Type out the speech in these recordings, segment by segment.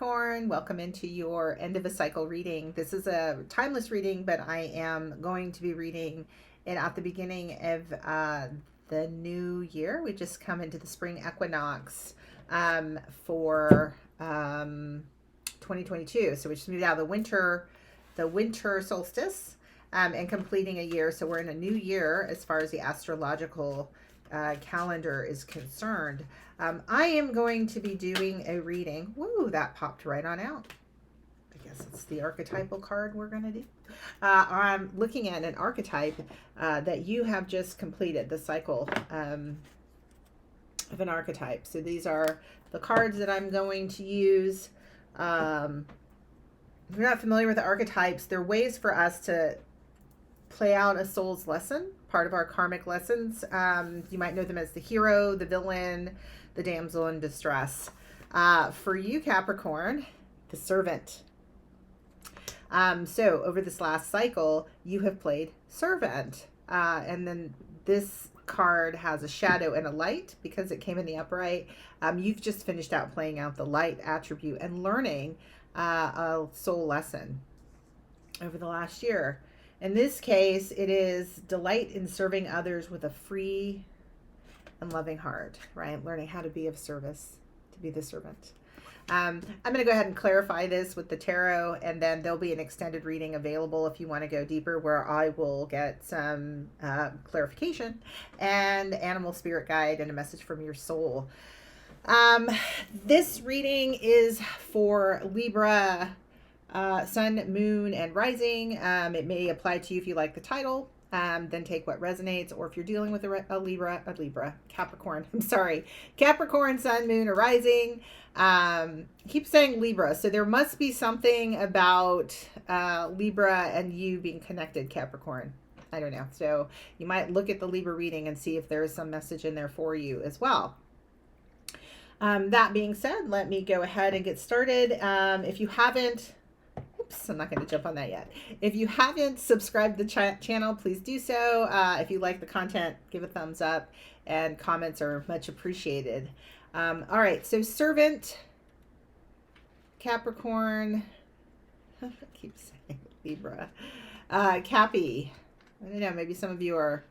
Capricorn, welcome into your end of a cycle reading. This is a timeless reading, but I am going to be reading it at the beginning of the new year. We just come into the spring equinox for 2022. So we just moved out of the winter solstice and completing a year. So we're in a new year as far as the astrological calendar is concerned. I am going to be doing a reading. Woo, that popped right on out. I guess it's the archetypal card we're going to do. I'm looking at an archetype that you have just completed the cycle of an archetype. So these are the cards that I'm going to use. If you're not familiar with the archetypes, they're ways for us to play out a soul's lesson, part of our karmic lessons. You might know them as the hero, the villain, the damsel in distress. For you, Capricorn, the servant. So over this last cycle, you have played servant. And then this card has a shadow and a light because it came in the upright. You've just finished out playing out the light attribute and learning a soul lesson over the last year. In this case, it is delight in serving others with a free and loving heart, right? Learning how to be of service, to be the servant. I'm going to go ahead and clarify this with the tarot, and then there'll be an extended reading available if you want to go deeper, where I will get some clarification and animal spirit guide and a message from your soul. This reading is for Libra, Sun, Moon, and Rising. It may apply to you if you like the title. Then take what resonates, or if you're dealing with Capricorn, Capricorn, Sun, Moon, or Rising. Keep saying Libra. So there must be something about Libra and you being connected, Capricorn. I don't know. So you might look at the Libra reading and see if there is some message in there for you as well. That being said, let me go ahead and get started. If you haven't, I'm not going to jump on that yet. If you haven't subscribed to the channel, please do so. If you like the content, give a thumbs up, and comments are much appreciated. All right, so servant, Capricorn, I keep saying Libra, Cappy. I don't know, maybe some of you are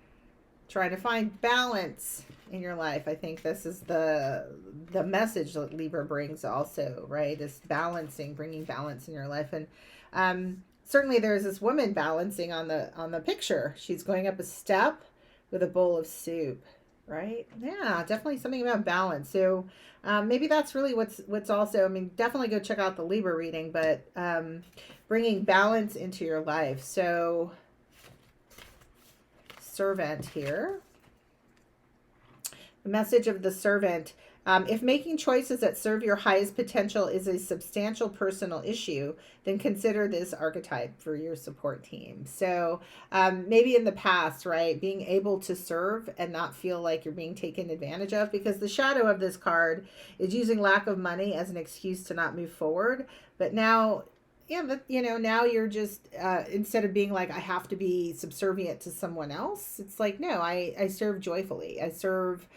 trying to find balance in your life. I think this is the message that Libra brings also, right? Is balancing, bringing balance in your life. And certainly there's this woman balancing on the picture. She's going up a step with a bowl of soup, right? Yeah, definitely something about balance. So maybe that's really what's also, I mean, definitely go check out the Libra reading, but bringing balance into your life. So servant here. The message of the servant. If making choices that serve your highest potential is a substantial personal issue, then consider this archetype for your support team. So maybe in the past, right, being able to serve and not feel like you're being taken advantage of, because the shadow of this card is using lack of money as an excuse to not move forward. But now, yeah, but now you're just, instead of being like, I have to be subservient to someone else, it's like, no, I serve joyfully. I serve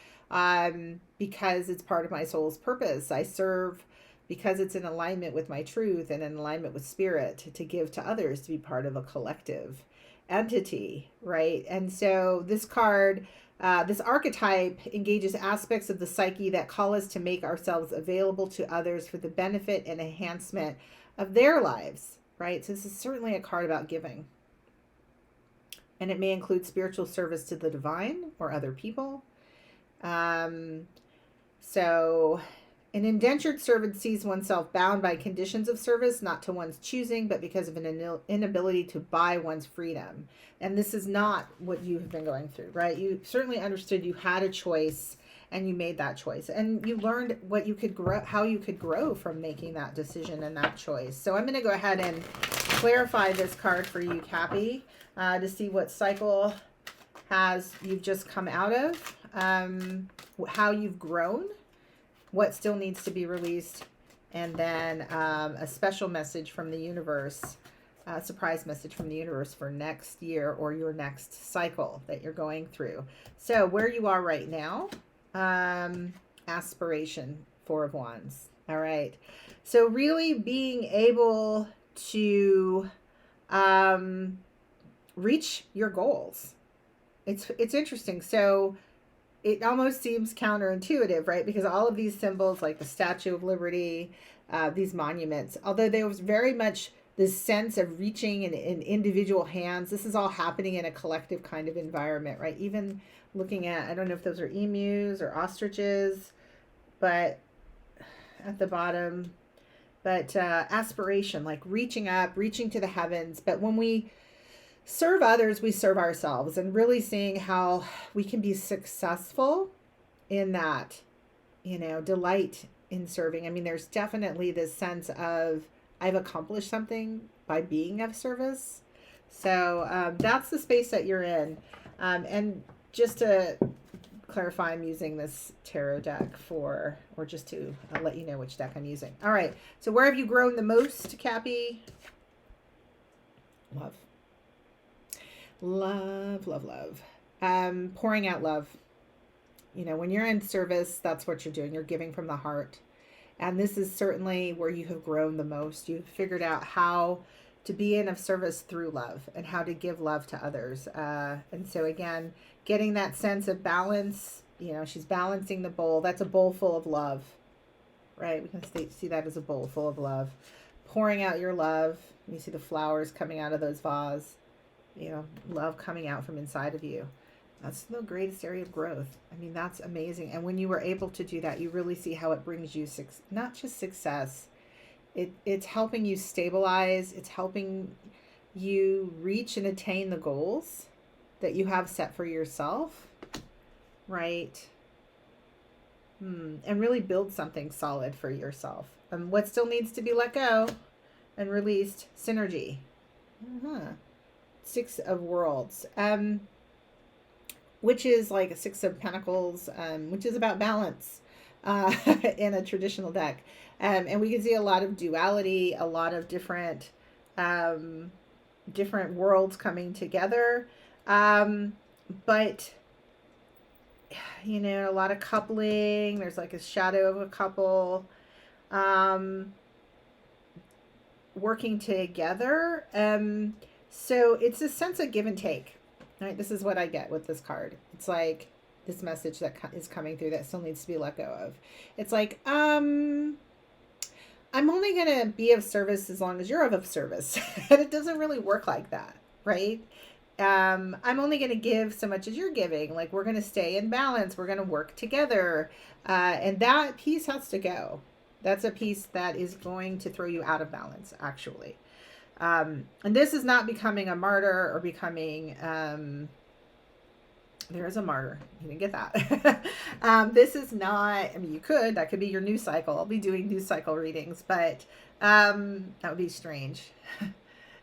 because it's part of my soul's purpose. I serve because it's in alignment with my truth and in alignment with spirit to give to others, to be part of a collective entity, right? And so this card, this archetype engages aspects of the psyche that call us to make ourselves available to others for the benefit and enhancement of their lives, right? So this is certainly a card about giving. And it may include spiritual service to the divine or other people. So an indentured servant sees oneself bound by conditions of service, not to one's choosing, but because of an inability to buy one's freedom. And this is not what you have been going through, right? You certainly understood you had a choice and you made that choice, and you learned what you could grow, how you could grow from making that decision and that choice. So I'm going to go ahead and clarify this card for you, Cappy, to see what cycle you've just come out of, how you've grown, what still needs to be released, and then a special message from the universe, a surprise message from the universe for next year or your next cycle that you're going through. So where you are right now, Aspiration, 4 of Wands. All right. So really being able to um, reach your goals. It's interesting. So it almost seems counterintuitive, right? Because all of these symbols, like the Statue of Liberty, these monuments, although there was very much this sense of reaching in individual hands, this is all happening in a collective kind of environment, right? Even looking at, I don't know if those are emus or ostriches, but at the bottom, but aspiration, like reaching up, reaching to the heavens. But when we serve others, we serve ourselves, and really seeing how we can be successful in that, delight in serving. I mean, there's definitely this sense of I've accomplished something by being of service. So that's the space that you're in. And just to clarify, I'm using this tarot deck or just to let you know which deck I'm using. All right. So where have you grown the most, Cappy? Love. Love, love, love. Pouring out love. When you're in service, that's what you're doing. You're giving from the heart. And this is certainly where you have grown the most. You've figured out how to be in of service through love and how to give love to others. And so again, getting that sense of balance, she's balancing the bowl. That's a bowl full of love, right? We can see that as a bowl full of love. Pouring out your love. You see the flowers coming out of those vases. Love coming out from inside of you. That's the greatest area of growth. I mean, that's amazing. And when you were able to do that, you really see how it brings you not just success. It's helping you stabilize. It's helping you reach and attain the goals that you have set for yourself, right? And really build something solid for yourself. And what still needs to be let go and released? Synergy. Six of Worlds. Which is like a Six of Pentacles, which is about balance in a traditional deck. And we can see a lot of duality, a lot of different worlds coming together. But, a lot of coupling. There's like a shadow of a couple working together. So it's a sense of give and take. Right, this is what I get with this card. It's like this message that is coming through that still needs to be let go of. It's like, I'm only going to be of service as long as you're of service. And it doesn't really work like that, right? I'm only going to give so much as you're giving. Like, we're going to stay in balance. We're going to work together. And that piece has to go. That's a piece that is going to throw you out of balance, actually. And this is not becoming a martyr or becoming, there is a martyr. You didn't get that. This is not, I mean, you could, that could be your news cycle. I'll be doing news cycle readings, but, that would be strange.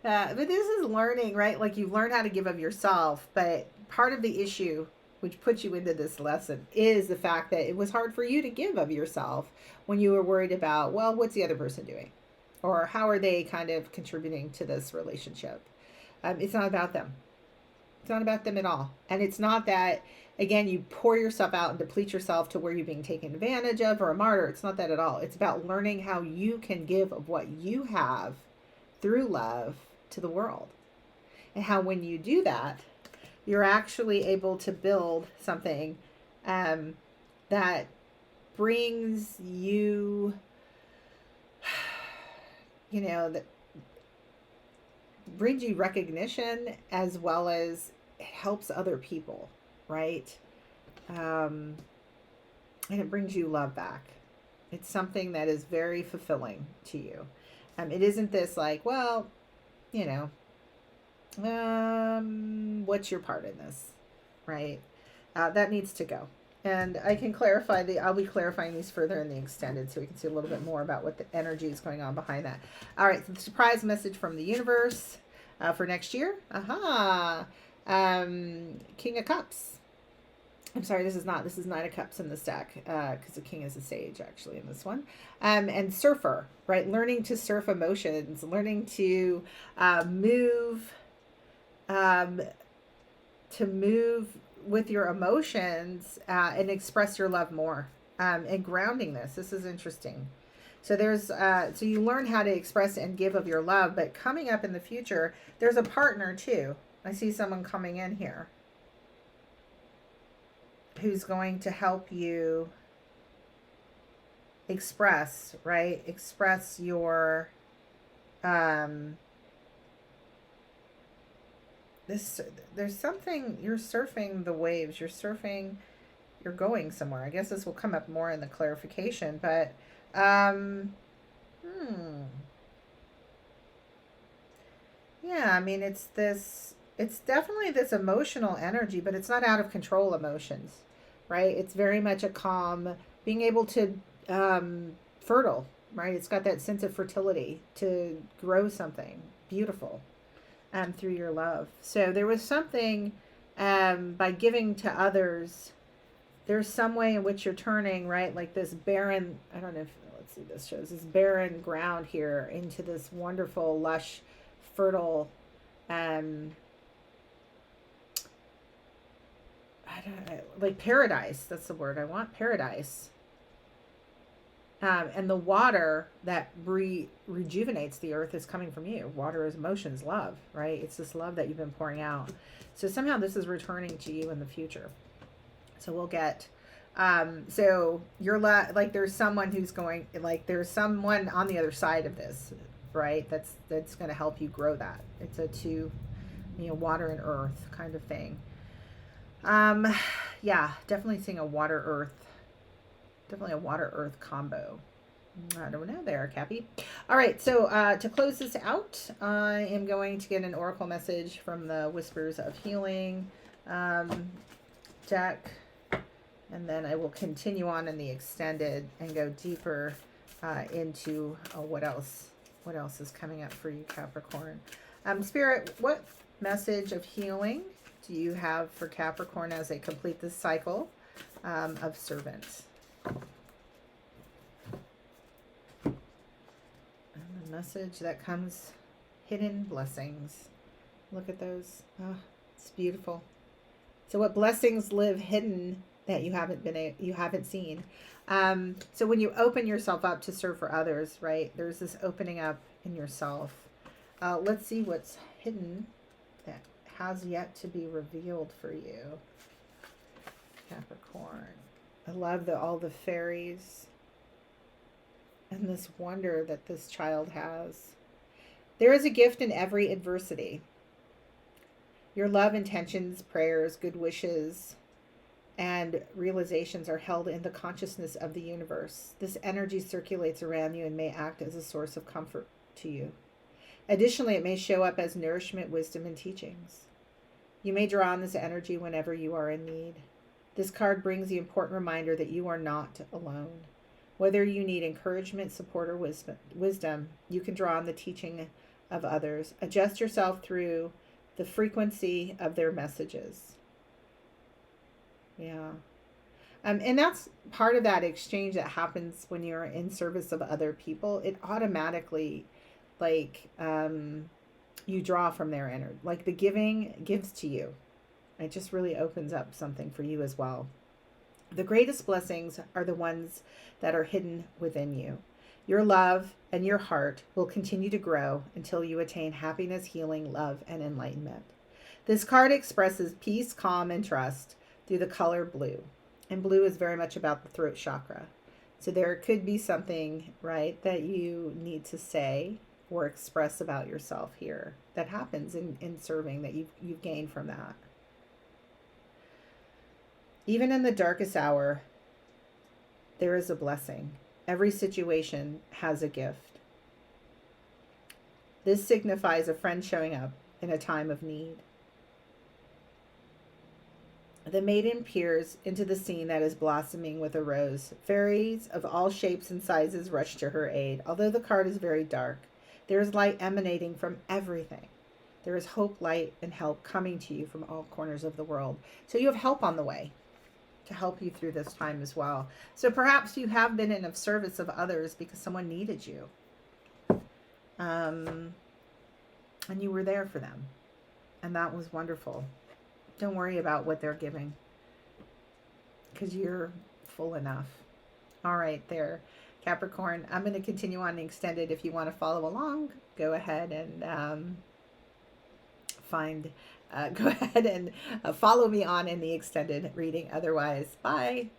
But this is learning, right? Like, you've learned how to give of yourself, but part of the issue which puts you into this lesson is the fact that it was hard for you to give of yourself when you were worried about, well, what's the other person doing? Or how are they kind of contributing to this relationship? It's not about them. It's not about them at all. And it's not that, again, you pour yourself out and deplete yourself to where you're being taken advantage of or a martyr. It's not that at all. It's about learning how you can give of what you have through love to the world. And how when you do that, you're actually able to build something that brings you... that brings you recognition as well as it helps other people, right? And it brings you love back. It's something that is very fulfilling to you. It isn't this like, well, what's your part in this, right? That needs to go. And I can clarify I'll be clarifying these further in the extended so we can see a little bit more about what the energy is going on behind that. All right, so the surprise message from the universe for next year. King of Cups. I'm sorry, this is Knight of Cups in this deck, because the King is a sage actually in this one. And Surfer, right? Learning to surf emotions, learning to move with your emotions and express your love more, and grounding this is interesting. So so you learn how to express and give of your love, but coming up in the future, there's a partner too. I see someone coming in here who's going to help you express, right? Express your this there's something, you're surfing the waves, you're going somewhere. I guess this will come up more in the clarification, but um hmm yeah, I mean, it's definitely this emotional energy, but it's not out of control emotions, right? It's very much a calm, being able to fertile, right? It's got that sense of fertility to grow something beautiful through your love. So there was something by giving to others, there's some way in which you're turning, right? Like this barren, I don't know if, let's see, this shows this barren ground here into this wonderful, lush, fertile, um, I don't, like paradise. That's the word I want, paradise. And the water that rejuvenates the earth is coming from you. Water is emotions, love, right? It's this love that you've been pouring out. So somehow this is returning to you in the future. So we'll get, so you're like, there's someone who's going, like, there's someone on the other side of this, right? That's going to help you grow that. It's a two, water and earth kind of thing. Um, yeah, definitely seeing a water earth, definitely a water earth combo. I don't know there, Cappy. All right, so to close this out, I am going to get an oracle message from the Whispers of Healing deck, and then I will continue on in the extended and go deeper into what else is coming up for you, Capricorn. Spirit, what message of healing do you have for Capricorn as they complete this cycle of servants? And the message that comes, hidden blessings. Look at those. Oh, it's beautiful. So what blessings live hidden that you haven't seen? So when you open yourself up to serve for others, right? There's this opening up in yourself. Let's see what's hidden that has yet to be revealed for you, Capricorn. I love all the fairies and this wonder that this child has. There is a gift in every adversity. Your love, intentions, prayers, good wishes, and realizations are held in the consciousness of the universe. This energy circulates around you and may act as a source of comfort to you. Additionally, it may show up as nourishment, wisdom, and teachings. You may draw on this energy whenever you are in need. This card brings the important reminder that you are not alone. Whether you need encouragement, support, or wisdom, you can draw on the teaching of others. Adjust yourself through the frequency of their messages. Yeah. And that's part of that exchange that happens when you're in service of other people. It automatically, like, you draw from their energy. Like the giving gives to you. It just really opens up something for you as well. The greatest blessings are the ones that are hidden within you. Your love and your heart will continue to grow until you attain happiness, healing, love, and enlightenment. This card expresses peace, calm, and trust through the color blue. And blue is very much about the throat chakra. So there could be something, right, that you need to say or express about yourself here that happens in serving that you've gained from that. Even in the darkest hour, there is a blessing. Every situation has a gift. This signifies a friend showing up in a time of need. The maiden peers into the scene that is blossoming with a rose. Fairies of all shapes and sizes rush to her aid. Although the card is very dark, there is light emanating from everything. There is hope, light, and help coming to you from all corners of the world. So you have help on the way to help you through this time as well. So perhaps you have been in service of others because someone needed you. And you were there for them. And that was wonderful. Don't worry about what they're giving, because you're full enough. All right, there, Capricorn. I'm going to continue on the extended. If you want to follow along, go ahead and go ahead and follow me on in the extended reading. Otherwise, bye.